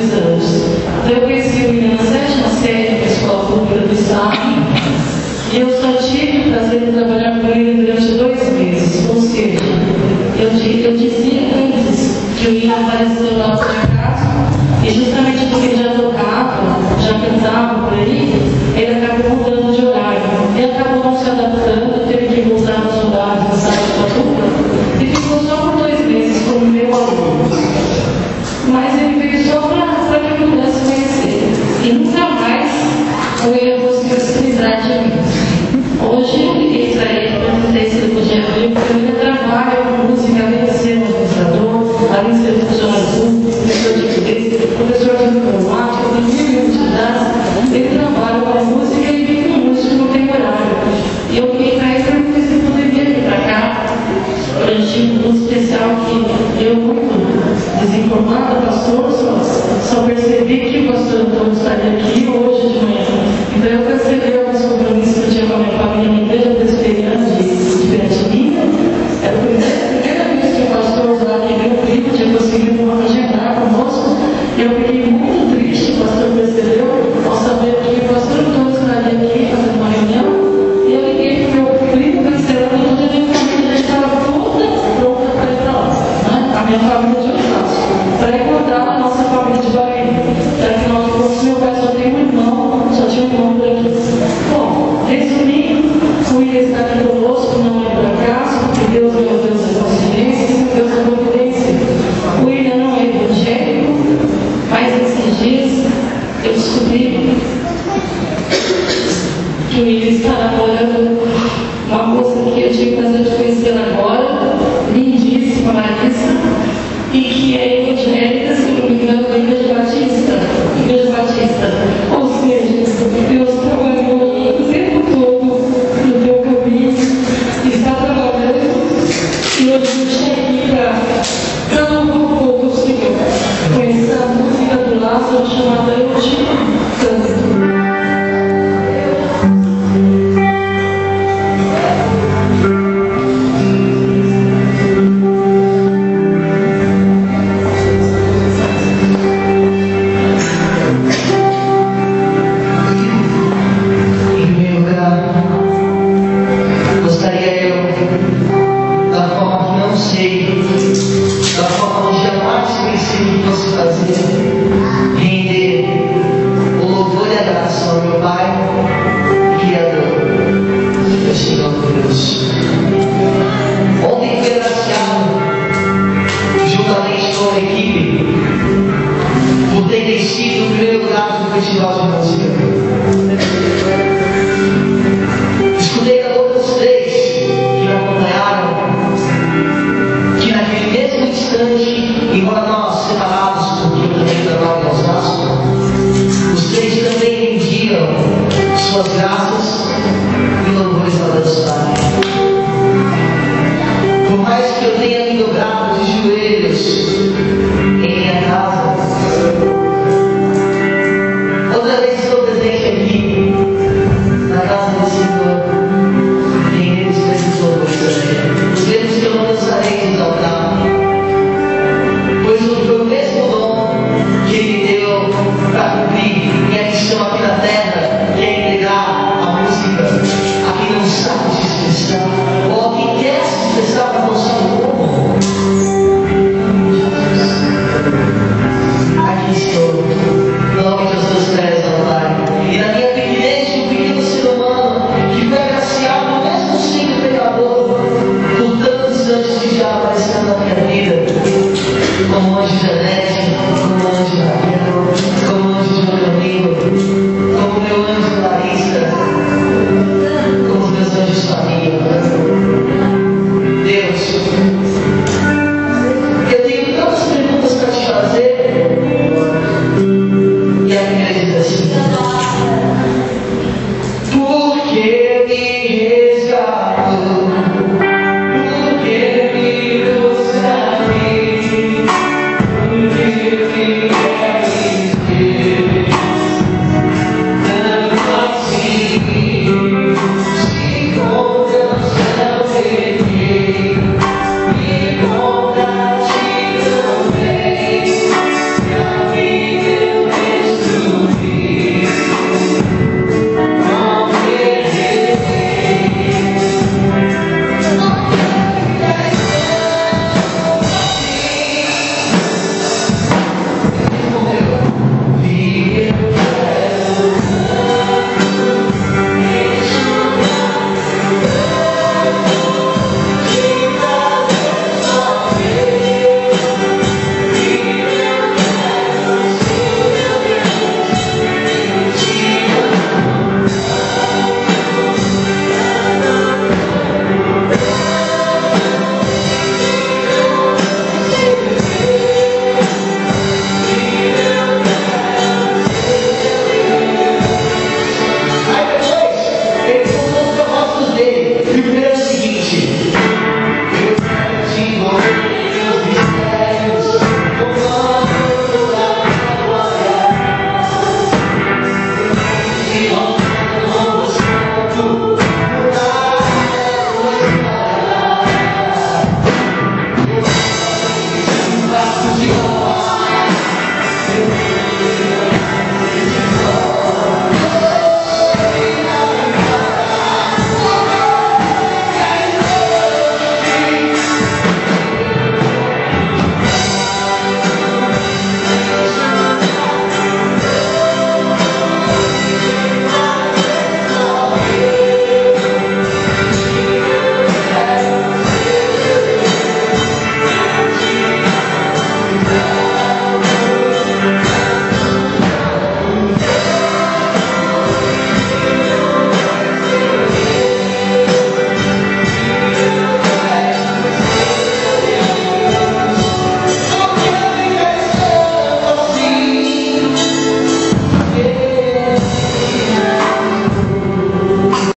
2 anos. Então eu conheci o William na 7ª série da Escola Pública do Estado, e eu só tive o prazer de trabalhar com ele durante 2 meses. Ou seja, eu dizia antes que o William apareceu lá por acaso, e justamente porque ele já tocava, já cantava por aí, ele acabou mudando de horário. Ele acabou não se adaptando, teve que voltar nos horários da sala de dupla, e ficou só por 2 meses como meu aluno. Mas ele veio só para que eu pudesse conhecer. E nunca mais o William conseguiu se livrar de mim. Hoje eu liguei para ele, perguntei se ele podia vir, porque ele trabalha com música, além de ser um administrador, além de ser funcionário público, professor de inglês, professor de informática, tem 1.000 atividades. Ele trabalha com a música e vive com música no temporário. E eu liguei para ele e perguntei se ele poderia vir para cá, para a gente um especial que eu, muito desinformada, pastor, só percebi que o pastor Antônio estaria aqui hoje de manhã. Então eu cancelei alguns compromissos que eu tinha com a minha família na igreja presbiteriana de Piratininga. Era a primeira vez que o pastor lá que veio comigo tinha conseguido agendar conosco. E eu fiquei muito triste, o pastor percebeu, ao saber que o pastor Antônio estaria aqui fazendo uma reunião. E eu liguei para o meu primo cancelando, e toda a minha família já estava toda pronta para ir para lá. Né? A minha família de Osasco, para encontrar a nossa família de Bahia. Afinal de contas, meu pai só tem um irmão, só tinha um irmão por aqui. Bom, resumindo, o William está aqui conosco, não é por acaso, porque Deus é o Deus da consciência e Deus da providência. O William não é evangélico, mas esses dias eu descobri que o William está namorando uma moça que eu tive o prazer de conhecer